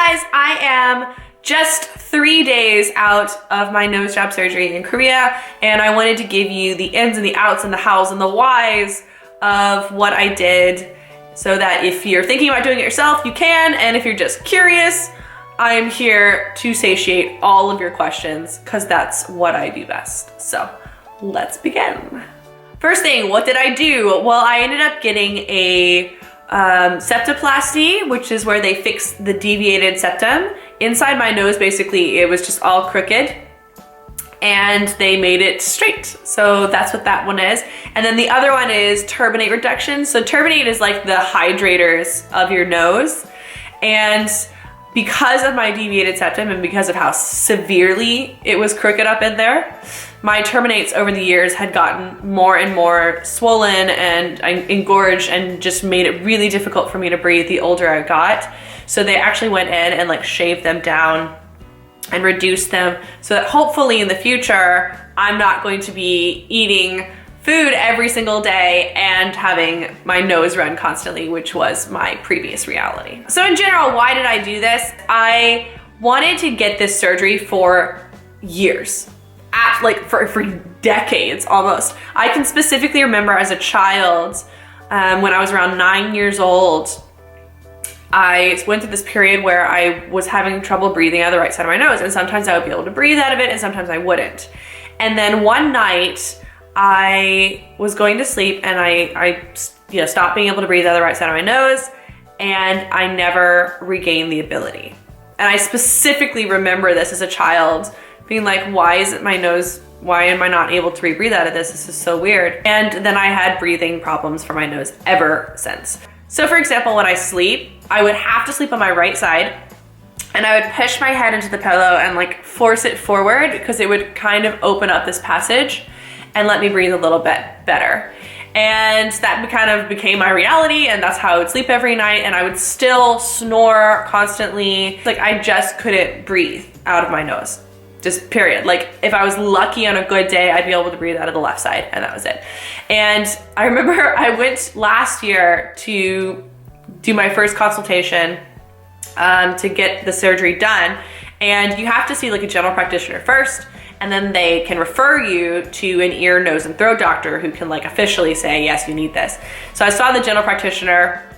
guys, I am just 3 days out of my nose job surgery in Korea, and I wanted to give you the ins and the outs and the hows and the whys of what I did so that if you're thinking about doing it yourself, you can, and if you're just curious, I'm here to satiate all of your questions because that's what I do best. So let's begin. First thing, what did I do? Well, I ended up getting a septoplasty, which is where they fix the deviated septum. Inside my nose, basically, it was just all crooked and they made it straight. So that's what that one is. And then the other one is turbinate reduction. So turbinate is like the hydrators of your nose. And because of my deviated septum and because of how severely it was crooked up in there, my turbinates over the years had gotten more and more swollen and engorged and just made it really difficult for me to breathe the older I got. So they actually went in and like shaved them down and reduced them so that hopefully in the future, I'm not going to be eating food every single day and having my nose run constantly, which was my previous reality. So in general, why did I do this? I wanted to get this surgery for years, for decades almost. I can specifically remember as a child, when I was around 9 years old, I went through this period where I was having trouble breathing out of the right side of my nose, and sometimes I would be able to breathe out of it and sometimes I wouldn't. And then one night I was going to sleep and I stopped being able to breathe out of the right side of my nose, and I never regained the ability. And I specifically remember this as a child being like, why am I not able to breathe out of this? This is so weird. And then I had breathing problems for my nose ever since. So for example, when I sleep, I would have to sleep on my right side and I would push my head into the pillow and like force it forward because it would kind of open up this passage and let me breathe a little bit better. And that kind of became my reality, and that's how I would sleep every night, and I would still snore constantly. Like I just couldn't breathe out of my nose. Just period. Like if I was lucky on a good day, I'd be able to breathe out of the left side, and that was it. And I remember I went last year to do my first consultation to get the surgery done. And you have to see like a general practitioner first, and then they can refer you to an ear, nose, and throat doctor who can like officially say, yes, you need this. So I saw the general practitioner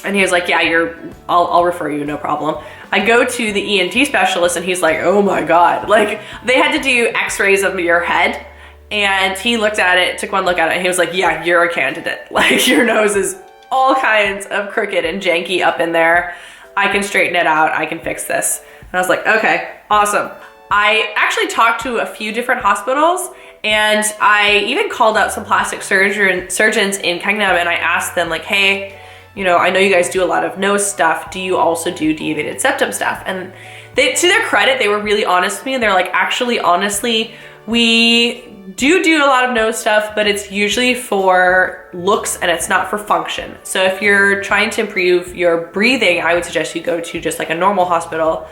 and he was like, yeah, I'll refer you, no problem. I go to the ENT specialist and he's like, oh my God. Like they had to do x-rays of your head, and he looked at it, took one look at it, and he was like, yeah, you're a candidate. Like your nose is all kinds of crooked and janky up in there. I can straighten it out. I can fix this. And I was like, okay, awesome. I actually talked to a few different hospitals, and I even called out some plastic surgeons in Gangnam, and I asked them like, hey, I know you guys do a lot of nose stuff. Do you also do deviated septum stuff? And to their credit, they were really honest with me, and they're like, actually, honestly, we do a lot of nose stuff, but it's usually for looks and it's not for function. So if you're trying to improve your breathing, I would suggest you go to just like a normal hospital.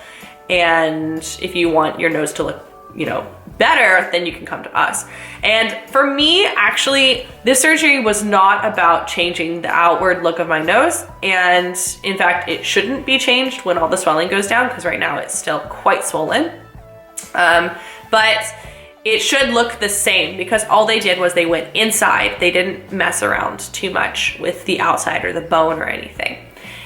And if you want your nose to look, better, then you can come to us. And for me, actually, this surgery was not about changing the outward look of my nose. And in fact, it shouldn't be changed when all the swelling goes down, because right now it's still quite swollen. But it should look the same because all they did was they went inside. They didn't mess around too much with the outside or the bone or anything.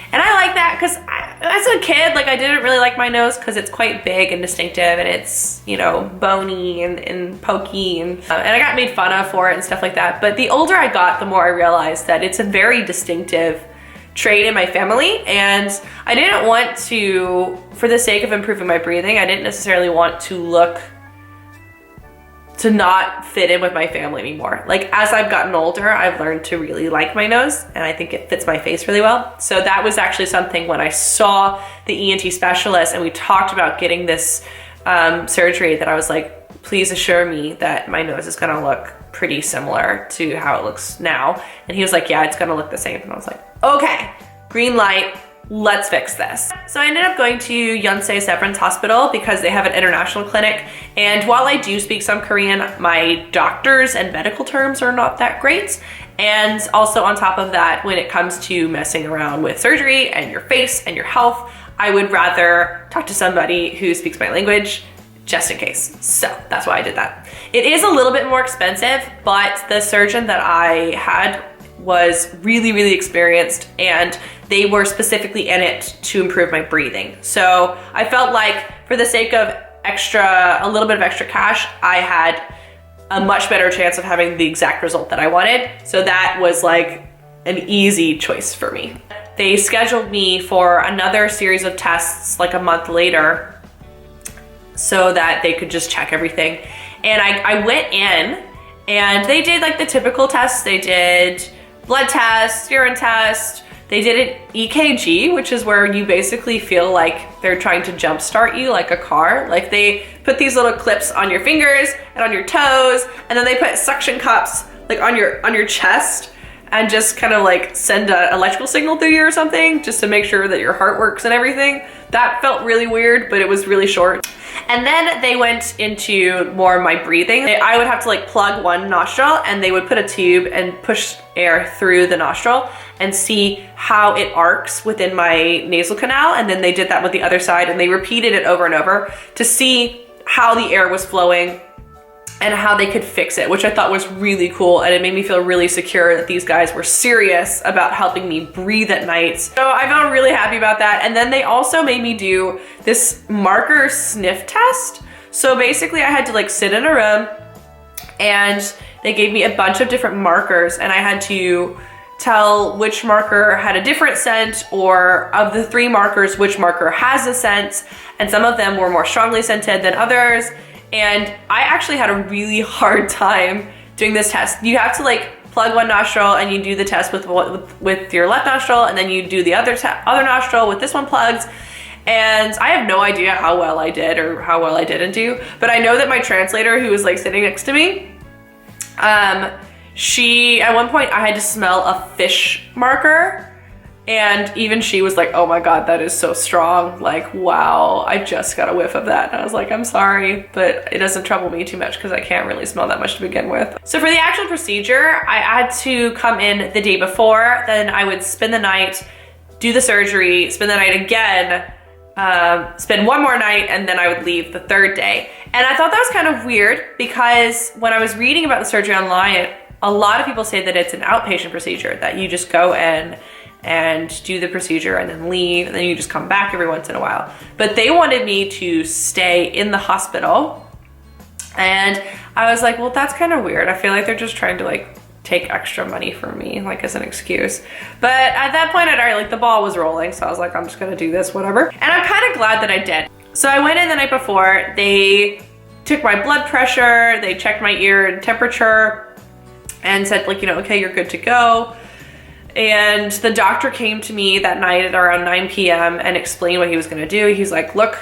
And I like that because as a kid, like I didn't really like my nose because it's quite big and distinctive, and it's, bony and pokey, and I got made fun of for it and stuff like that. But the older I got, the more I realized that it's a very distinctive trait in my family, and I didn't want to, for the sake of improving my breathing, I didn't necessarily want to not fit in with my family anymore. Like as I've gotten older, I've learned to really like my nose, and I think it fits my face really well. So that was actually something when I saw the ENT specialist and we talked about getting this surgery, that I was like, please assure me that my nose is gonna look pretty similar to how it looks now. And he was like, yeah, it's gonna look the same. And I was like, okay, green light. Let's fix this. So I ended up going to Yonsei Severance Hospital because they have an international clinic. And while I do speak some Korean, my doctors and medical terms are not that great. And also on top of that, when it comes to messing around with surgery and your face and your health, I would rather talk to somebody who speaks my language just in case. So that's why I did that. It is a little bit more expensive, but the surgeon that I had was really, really experienced, and they were specifically in it to improve my breathing. So I felt like for the sake of a little bit of extra cash, I had a much better chance of having the exact result that I wanted. So that was like an easy choice for me. They scheduled me for another series of tests like a month later so that they could just check everything. And I went in and they did like the typical tests. They did blood test, urine test. They did an EKG, which is where you basically feel like they're trying to jumpstart you like a car. Like they put these little clips on your fingers and on your toes, and then they put suction cups like on your chest and just kind of like send an electrical signal through you or something just to make sure that your heart works and everything. That felt really weird, but it was really short. And then they went into more of my breathing. I would have to like plug one nostril and they would put a tube and push air through the nostril and see how it arcs within my nasal canal. And then they did that with the other side and they repeated it over and over to see how the air was flowing and how they could fix it, which I thought was really cool. And it made me feel really secure that these guys were serious about helping me breathe at night. So I felt really happy about that. And then they also made me do this marker sniff test. So basically I had to like sit in a room and they gave me a bunch of different markers and I had to tell which marker had a different scent, or of the 3 markers, which marker has a scent. And some of them were more strongly scented than others. And I actually had a really hard time doing this test. You have to like plug one nostril and you do the test with your left nostril, and then you do the other nostril with this one plugged. And I have no idea how well I did or how well I didn't do, but I know that my translator, who was like sitting next to me, she, at one point I had to smell a fish marker. And even she was like, oh my God, that is so strong. Like, wow, I just got a whiff of that. And I was like, I'm sorry, but it doesn't trouble me too much because I can't really smell that much to begin with. So for the actual procedure, I had to come in the day before, then I would spend the night, do the surgery, spend the night again, spend one more night, and then I would leave the 3rd day. And I thought that was kind of weird because when I was reading about the surgery online, a lot of people say that it's an outpatient procedure, that you just go in and do the procedure and then leave, and then you just come back every once in a while. But they wanted me to stay in the hospital. And I was like, well, that's kind of weird. I feel like they're just trying to like take extra money from me, like as an excuse. But at that point, I'd already, like the ball was rolling. So I was like, I'm just gonna do this, whatever. And I'm kind of glad that I did. So I went in the night before, they took my blood pressure, they checked my ear and temperature and said like, you know, okay, you're good to go. And the doctor came to me that night at around 9 p.m. and explained what he was gonna do. He's like, look,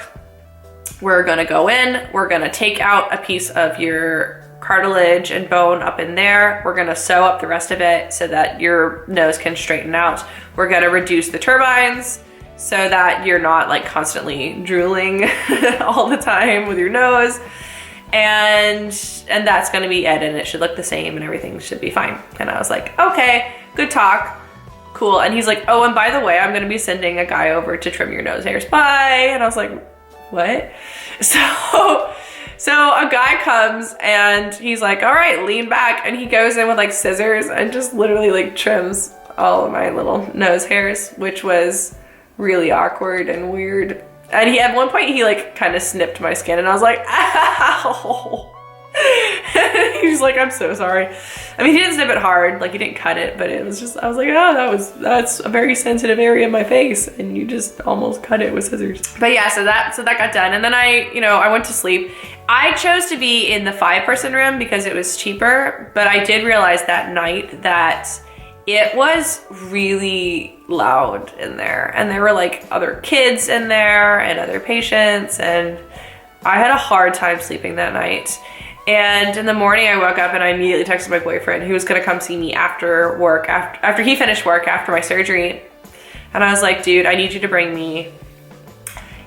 we're gonna go in, we're gonna take out a piece of your cartilage and bone up in there. We're gonna sew up the rest of it so that your nose can straighten out. We're gonna reduce the turbines so that you're not like constantly drooling all the time with your nose. And that's gonna be it, and it should look the same and everything should be fine. And I was like, okay, good talk. Cool. And he's like, oh, and by the way, I'm gonna be sending a guy over to trim your nose hairs. Bye. And I was like, what? So a guy comes and he's like, all right, lean back. And he goes in with like scissors and just literally like trims all of my little nose hairs, which was really awkward and weird. And at one point he like kind of snipped my skin and I was like, ow. He's like, I'm so sorry. I mean, he didn't snip it hard, like he didn't cut it, but it was just, I was like, oh, that's a very sensitive area of my face, and you just almost cut it with scissors. But yeah, so that got done, and then I went to sleep. I chose to be in the 5-person room because it was cheaper, but I did realize that night that it was really loud in there, and there were like other kids in there and other patients, and I had a hard time sleeping that night. And in the morning I woke up and I immediately texted my boyfriend, who was gonna come see me after work, after he finished work, after my surgery. And I was like, dude, I need you to bring me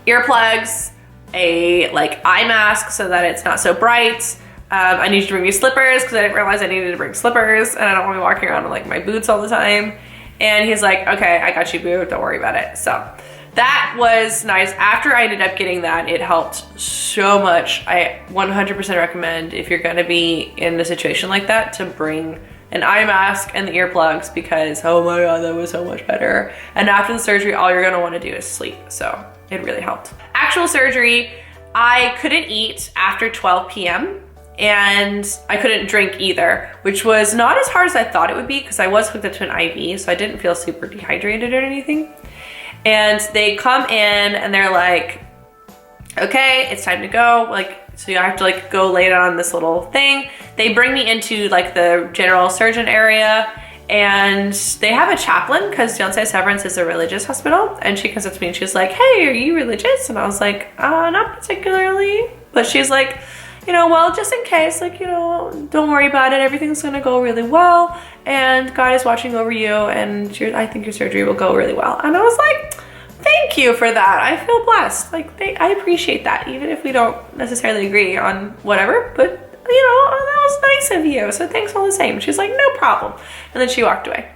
earplugs, a like eye mask so that it's not so bright. I need you to bring me slippers because I didn't realize I needed to bring slippers and I don't want to be walking around in like my boots all the time. And he's like, okay, I got you, boo, don't worry about it. So that was nice. After I ended up getting that, it helped so much. I 100% recommend, if you're gonna be in a situation like that, to bring an eye mask and the earplugs, because oh my God, that was so much better. And after the surgery, all you're gonna wanna do is sleep. So it really helped. Actual surgery, I couldn't eat after 12 p.m. and I couldn't drink either, which was not as hard as I thought it would be, because I was hooked up to an IV, so I didn't feel super dehydrated or anything. And they come in and they're like, okay, it's time to go. Like, so you have to like go lay down on this little thing. They bring me into like the general surgeon area, and they have a chaplain, because Yonsei Severance is a religious hospital. And she comes up to me and she's like, hey, are you religious? And I was like, not particularly. But she's like, you know, well, just in case, like, you know, don't worry about it. Everything's gonna go really well, and God is watching over you, and I think your surgery will go really well. And I was like, thank you for that. I feel blessed. Like, I appreciate that, even if we don't necessarily agree on whatever, but you know, that was nice of you. So thanks all the same. She's like, no problem. And then she walked away.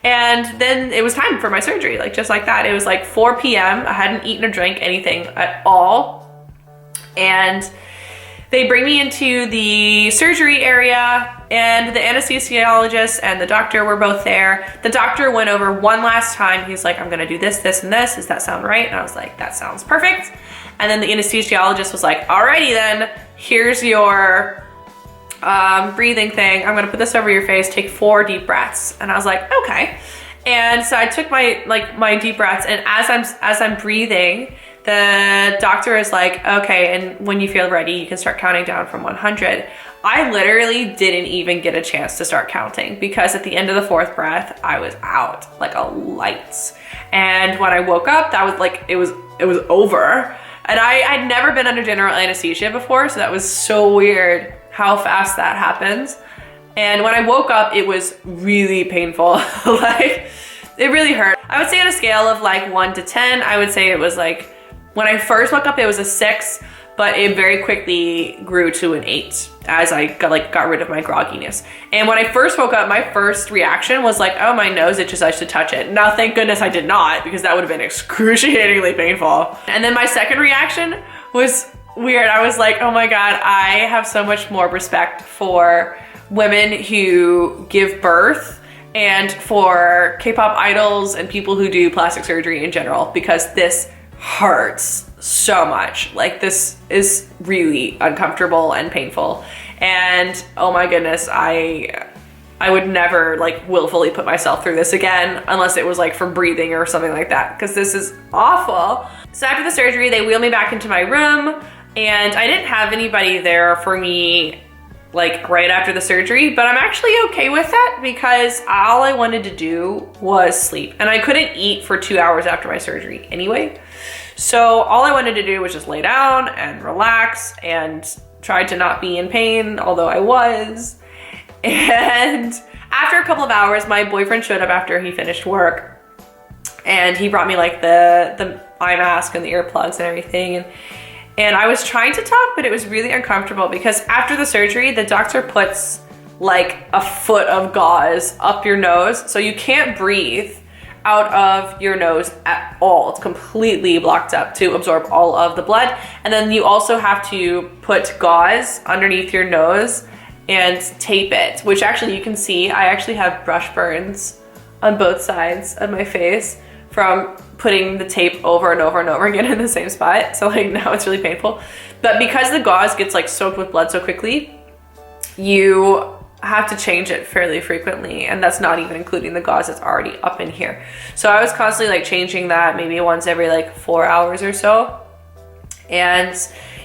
And then it was time for my surgery, like just like that. It was like 4 p.m. I hadn't eaten or drank anything at all. And they bring me into the surgery area, and the anesthesiologist and the doctor were both there. The doctor went over one last time. He's like, I'm gonna do this, this, and this. Does that sound right? And I was like, that sounds perfect. And then the anesthesiologist was like, alrighty then, here's your breathing thing. I'm gonna put this over your face, take 4 deep breaths. And I was like, okay. And so I took my deep breaths, and as I'm breathing, the doctor is like, okay, and when you feel ready, you can start counting down from 100. I literally didn't even get a chance to start counting, because at the end of the 4th breath, I was out like a light. And when I woke up, that was like, it was over. And I'd never been under general anesthesia before, so that was so weird how fast that happens. And when I woke up, it was really painful. Like, it really hurt. I would say on a scale of like 1 to 10, I would say it was like, when I first woke up, it was a 6, but it very quickly grew to an 8 as I got rid of my grogginess. And when I first woke up, my first reaction was like, oh, my nose itches, I should touch it. Now, thank goodness I did not, because that would have been excruciatingly painful. And then my second reaction was weird. I was like, oh my God, I have so much more respect for women who give birth, and for K-pop idols and people who do plastic surgery in general, because this hurts so much. Like, this is really uncomfortable and painful. And oh my goodness, I would never like willfully put myself through this again, unless it was like for breathing or something like that, because this is awful. So after the surgery, they wheeled me back into my room, and I didn't have anybody there for me like right after the surgery, but I'm actually okay with that, because all I wanted to do was sleep, and I couldn't eat for 2 hours after my surgery anyway. So all I wanted to do was just lay down and relax, and try to not be in pain, although I was. And after a couple of hours, my boyfriend showed up after he finished work, and he brought me like the eye mask and the earplugs and everything. And I was trying to talk, but it was really uncomfortable, because after the surgery, the doctor puts like a foot of gauze up your nose, so you can't breathe out of your nose at all. It's completely blocked up to absorb all of the blood. And then you also have to put gauze underneath your nose and tape it, which actually you can see, I actually have brush burns on both sides of my face from putting the tape over and over and over again in the same spot. So like now it's really painful. But because the gauze gets like soaked with blood so quickly, you have to change it fairly frequently, and that's not even including the gauze that's already up in here. So I was constantly like changing that maybe once every like 4 hours or so. And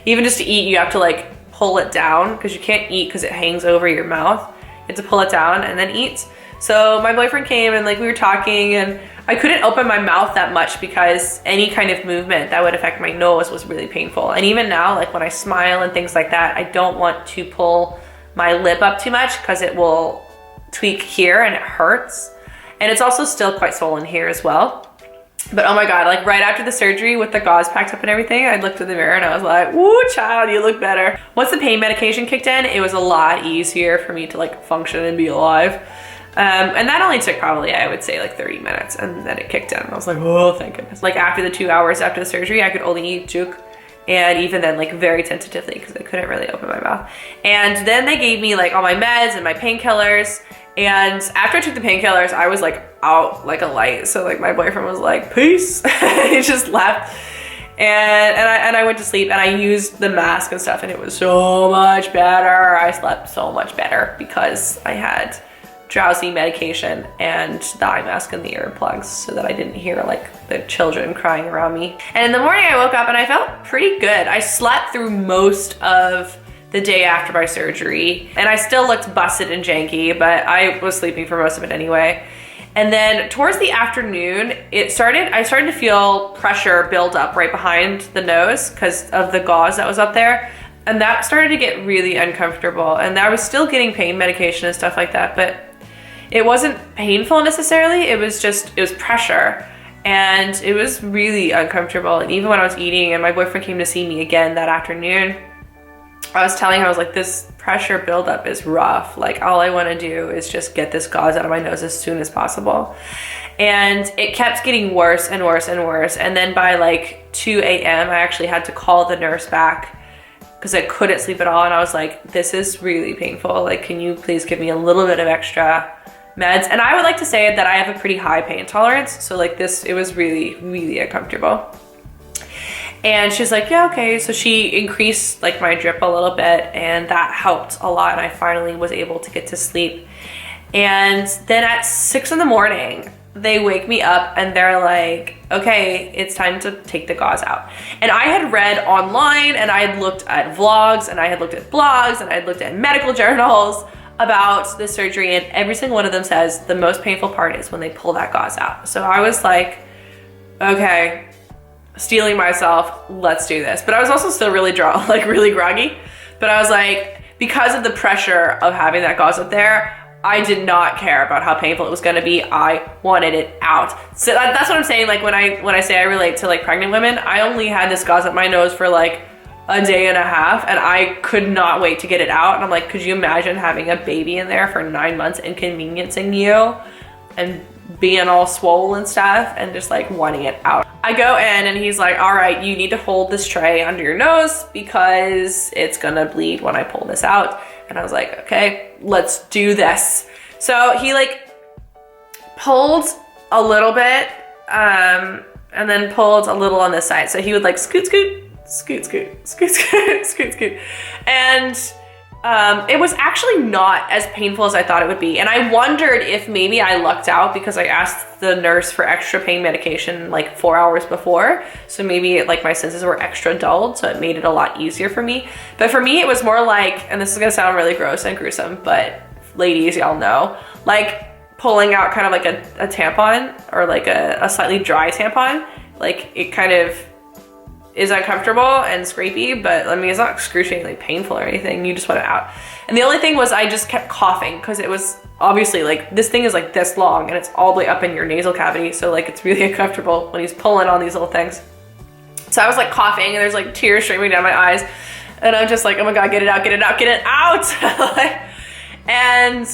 even just to eat, you have to like pull it down, because you can't eat because it hangs over your mouth. You have to pull it down and then eat. So my boyfriend came, and like we were talking, and I couldn't open my mouth that much, because any kind of movement that would affect my nose was really painful. And even now, like when I smile and things like that, I don't want to pull my lip up too much, because it will tweak here and it hurts. And it's also still quite swollen here as well. But oh my God, like right after the surgery with the gauze packed up and everything, I looked in the mirror and I was like, woo, child, you look better. Once the pain medication kicked in, it was a lot easier for me to like function and be alive. And that only took probably, I would say, like 30 minutes, and then it kicked in. I was like, oh, thank goodness. Like after the 2 hours after the surgery, I could only eat juk, and even then, like very tentatively, because I couldn't really open my mouth. And then they gave me like all my meds and my painkillers. And after I took the painkillers, I was like out like a light. So like my boyfriend was like, peace. He just left. And I went to sleep, and I used the mask and stuff, and it was so much better. I slept so much better because I had drowsy medication and the eye mask and the earplugs, so that I didn't hear like the children crying around me. And in the morning I woke up and I felt pretty good. I slept through most of the day after my surgery, and I still looked busted and janky, but I was sleeping for most of it anyway. And then towards the afternoon, I started to feel pressure build up right behind the nose because of the gauze that was up there. And that started to get really uncomfortable. And I was still getting pain medication and stuff like that, but it wasn't painful necessarily. It was pressure, and it was really uncomfortable. And even when I was eating and my boyfriend came to see me again that afternoon, I was telling him, I was like, this pressure buildup is rough. Like all I want to do is just get this gauze out of my nose as soon as possible. And it kept getting worse and worse and worse. And then by like 2 a.m., I actually had to call the nurse back because I couldn't sleep at all. And I was like, this is really painful. Like, can you please give me a little bit of extra meds? And I would like to say that I have a pretty high pain tolerance. So like it was really, really uncomfortable. And she's like, yeah, okay. So she increased like my drip a little bit, and that helped a lot. And I finally was able to get to sleep. And then at 6 in the morning, they wake me up and they're like, okay, it's time to take the gauze out. And I had read online, and I had looked at vlogs, and I had looked at blogs, and I had looked at medical journals about the surgery, and every single one of them says the most painful part is when they pull that gauze out. So I was like, okay, stealing myself, let's do this. But I was also still really really groggy. But I was like, because of the pressure of having that gauze up there, I did not care about how painful it was gonna be. I wanted it out. So that's what I'm saying. Like when I say I relate to like pregnant women, I only had this gauze up my nose for like a day and a half, and I could not wait to get it out. And I'm like, could you imagine having a baby in there for 9 months, inconveniencing you and being all swollen and stuff, and just like wanting it out? I go in and he's like, all right, you need to hold this tray under your nose because it's gonna bleed when I pull this out. And I was like, okay, let's do this. So he like pulled a little bit and then pulled a little on this side. So he would like scoot, scoot, scoot, scoot, scoot, scoot, scoot, scoot. And it was actually not as painful as I thought it would be. And I wondered if maybe I lucked out because I asked the nurse for extra pain medication like 4 hours before. So maybe like my senses were extra dulled, so it made it a lot easier for me. But for me, it was more like, and this is gonna sound really gross and gruesome, but ladies, y'all know, like pulling out kind of like a tampon, or like a slightly dry tampon. Like it kind of is uncomfortable and scrapey, but I mean, it's not excruciatingly painful or anything. You just want it out. And the only thing was I just kept coughing because it was obviously like, this thing is like this long and it's all the way up in your nasal cavity. So like, it's really uncomfortable when he's pulling on these little things. So I was like coughing, and there's like tears streaming down my eyes. And I'm just like, oh my God, get it out, get it out, get it out. And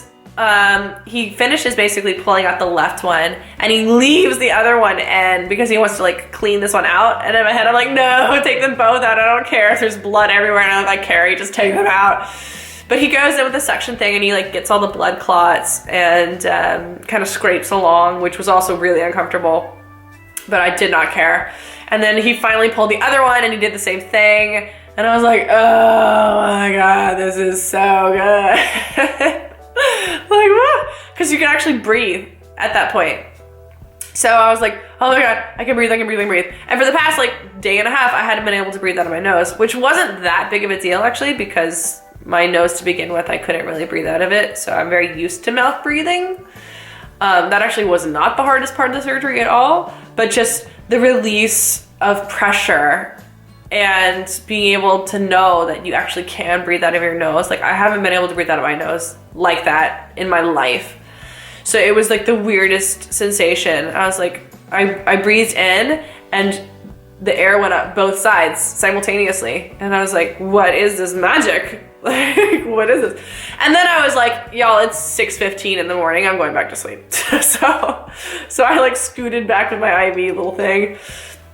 he finishes basically pulling out the left one, and he leaves the other one in because he wants to like clean this one out. And in my head, I'm like, no, take them both out. I don't care if there's blood everywhere, and I'm like, Carrie, just take them out. But he goes in with the suction thing, and he like gets all the blood clots and kind of scrapes along, which was also really uncomfortable, but I did not care. And then he finally pulled the other one, and he did the same thing. And I was like, oh my God, this is so good. Like, what? Because you can actually breathe at that point. So I was like, oh my God, I can breathe, I can breathe, I can breathe. And for the past like day and a half, I hadn't been able to breathe out of my nose, which wasn't that big of a deal actually, because my nose to begin with, I couldn't really breathe out of it. So I'm very used to mouth breathing. That actually was not the hardest part of the surgery at all, but just the release of pressure and being able to know that you actually can breathe out of your nose. Like, I haven't been able to breathe out of my nose like that in my life. So it was like the weirdest sensation. I was like, I breathed in and the air went up both sides simultaneously. And I was like, what is this magic? Like, what is this? And then I was like, y'all, it's 6:15 in the morning. I'm going back to sleep. so I like scooted back with my IV little thing,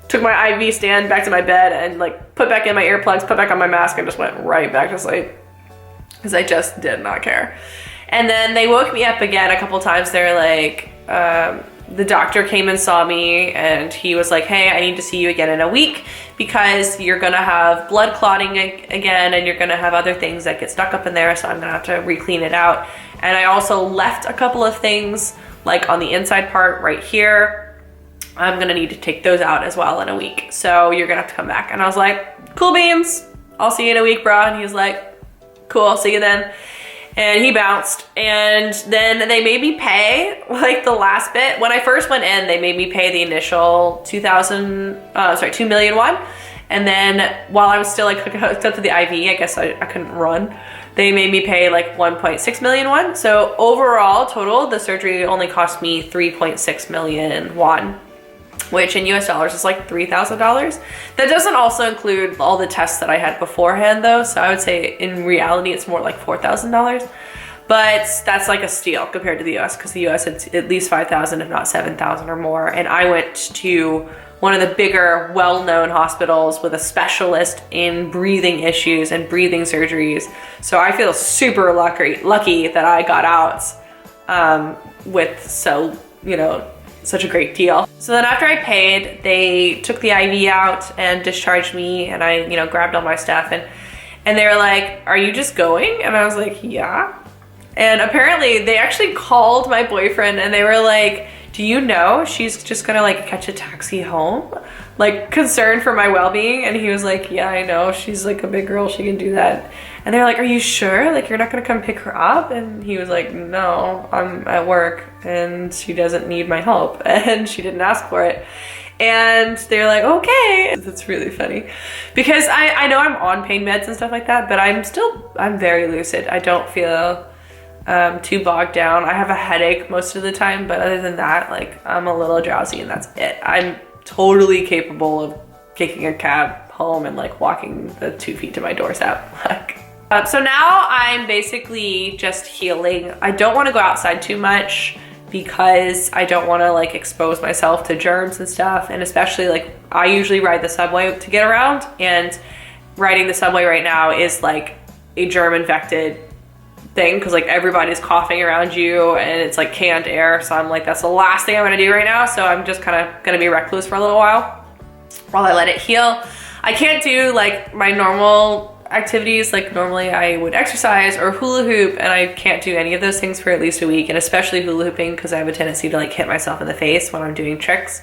took my IV stand back to my bed and like put back in my earplugs, put back on my mask and just went right back to sleep because I just did not care. And then they woke me up again a couple times. They're like, the doctor came and saw me and he was like, hey, I need to see you again in a week because you're gonna have blood clotting again and you're gonna have other things that get stuck up in there, so I'm gonna have to re-clean it out. And I also left a couple of things like on the inside part right here. I'm gonna need to take those out as well in a week. So you're gonna have to come back. And I was like, cool beans, I'll see you in a week, bro. And he was like, cool, I'll see you then. And he bounced, and then they made me pay like the last bit. When I first went in, they made me pay the initial 2 million won. And then while I was still like hooked up to the IV, I guess I couldn't run, they made me pay like 1.6 million won. So overall total, the surgery only cost me 3.6 million won, which in US dollars is like $3,000. That doesn't also include all the tests that I had beforehand though. So I would say in reality, it's more like $4,000, but that's like a steal compared to the US because the US it's at least 5,000, if not 7,000 or more. And I went to one of the bigger, well-known hospitals with a specialist in breathing issues and breathing surgeries. So I feel super lucky that I got out with such a great deal. So then after I paid, they took the IV out and discharged me, and I, grabbed all my stuff and they were like, are you just going? And I was like, yeah. And apparently they actually called my boyfriend and they were like, do you know she's just gonna like catch a taxi home? Like concerned for my well-being. And he was like, yeah, I know. She's like a big girl. She can do that. And they're like, are you sure? Like, you're not gonna come pick her up? And he was like, no, I'm at work and she doesn't need my help. And she didn't ask for it. And they're like, okay. That's really funny because I know I'm on pain meds and stuff like that, but I'm very lucid. I don't feel too bogged down. I have a headache most of the time, but other than that, like I'm a little drowsy and that's it. I'm totally capable of kicking a cab home and like walking the 2 feet to my doorstep. So now I'm basically just healing. I don't want to go outside too much because I don't want to like expose myself to germs and stuff. And especially like I usually ride the subway to get around, and riding the subway right now is like a germ infected thing because like everybody's coughing around you and it's like canned air. So I'm like, that's the last thing I'm gonna do right now. So I'm just kind of gonna be recluse for a little while I let it heal. I can't do like my normal activities. Like normally I would exercise or hula hoop, and I can't do any of those things for at least a week, and especially hula hooping because I have a tendency to like hit myself in the face when I'm doing tricks.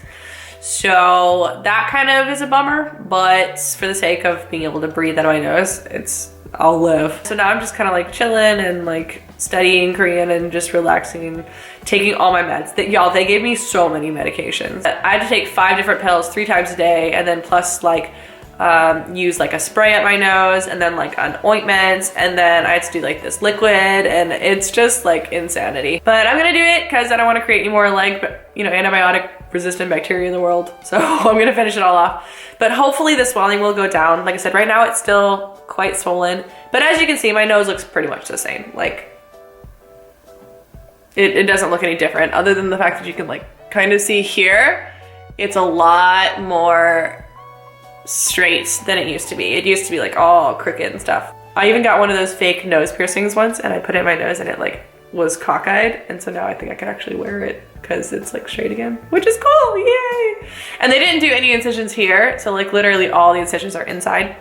So that kind of is a bummer, but for the sake of being able to breathe out of my nose, I'll live. So now I'm just kind of like chilling and like studying Korean and just relaxing and taking all my meds. Y'all, they gave me so many medications. I had to take 5 different pills 3 times a day, and then plus like use like a spray at my nose, and then like an ointment, and then I had to do like this liquid, and it's just like insanity. But I'm gonna do it because I don't want to create any more like antibiotic resistant bacteria in the world. So I'm gonna finish it all off. But hopefully the swelling will go down. Like I said, right now it's still quite swollen, but as you can see, my nose looks pretty much the same. Like it doesn't look any different, other than the fact that you can like kind of see here, it's a lot more straight than it used to be. It used to be like all crooked and stuff. I even got one of those fake nose piercings once, and I put it in my nose and it like was cockeyed, and so now I think I can actually wear it because it's like straight again, which is cool. Yay! And they didn't do any incisions here, so like literally all the incisions are inside.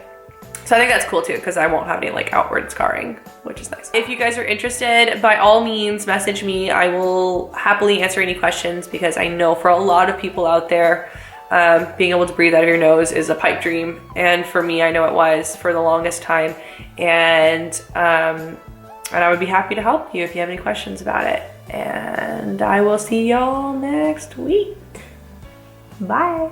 So I think that's cool too, because I won't have any like outward scarring, which is nice. If you guys are interested, by all means message me. I will happily answer any questions, because I know for a lot of people out there, being able to breathe out of your nose is a pipe dream. And for me, I know it was for the longest time. And I would be happy to help you if you have any questions about it. And I will see y'all next week. Bye.